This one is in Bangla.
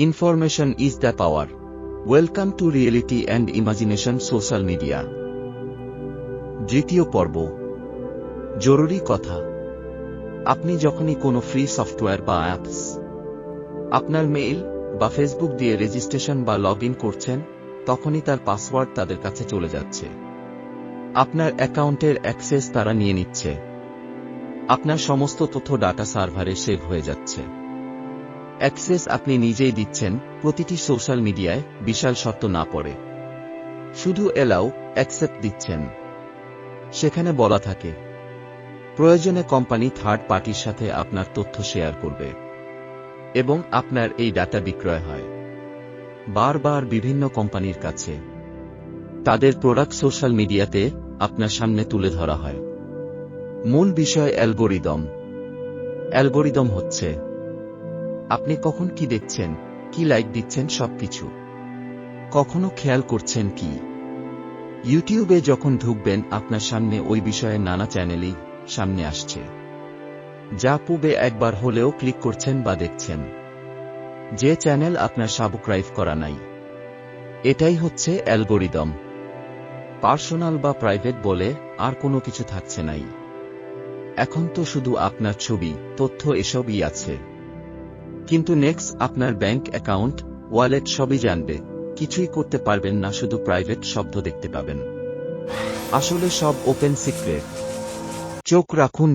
Information is the power. Welcome to Reality and Imagination Social Media. দ্বিতীয় পর্ব। জরুরি কথা। আপনি যখনই কোনো ফ্রি সফটওয়্যার বা অ্যাপস, আপনার মেইল বা ফেসবুক দিয়ে রেজিস্ট্রেশন বা লগ ইন করছেন, তখনই তার পাসওয়ার্ড তাদের কাছে চলে যাচ্ছে। আপনার অ্যাকাউন্টের অ্যাক্সেস তারা নিয়ে নিচ্ছে। আপনার সমস্ত তথ্য ডাটা সার্ভারে সেভ হয়ে যাচ্ছে। অ্যাক্সেস আপনি নিজেই দিচ্ছেন, প্রতিটি সোশ্যাল মিডিয়ায় বিশাল শর্ত না পড়ে। শুধু এলাও, অ্যাকসেপ্ট দিচ্ছেন। সেখানে বলা থাকে, প্রয়োজনে কোম্পানি থার্ড পার্টির সাথে আপনার তথ্য শেয়ার করবে এবং আপনার এই ডাটা বিক্রয় হয় বারবার বিভিন্ন কোম্পানির কাছে। তাদের প্রোডাক্ট সোশ্যাল মিডিয়াতে আপনার সামনে তুলে ধরা হয়। মূল বিষয় অ্যালগরিদম। অ্যালগরিদম হচ্ছে আপনি কখন কি দেখছেন, কি লাইক দিচ্ছেন, সবকিছু। কখনো খেয়াল করছেন কি, ইউটিউবে যখন ঢুকবেন আপনার সামনে ওই বিষয়ে নানা চ্যানেলই সামনে আসছে, যা পূর্বে একবার হলেও ক্লিক করছেন বা দেখছেন, যে চ্যানেল আপনার সাবস্ক্রাইব করা নাই। এটাই হচ্ছে অ্যালগরিদম। পার্সোনাল বা প্রাইভেট বলে আর কোনো কিছু থাকছে নাই। এখন তো শুধু আপনার ছবি, তথ্য এসবই আছে। কিন্তু নেক্সট আপনার ব্যাংক অ্যাকাউন্ট, ওয়ালেট সবই জানবে। কিছুই করতে পারবেন না, শুধু প্রাইভেট শব্দ দেখতে পাবেন। আসলে সব ওপেন সিক্রেট। চোখ রাখুন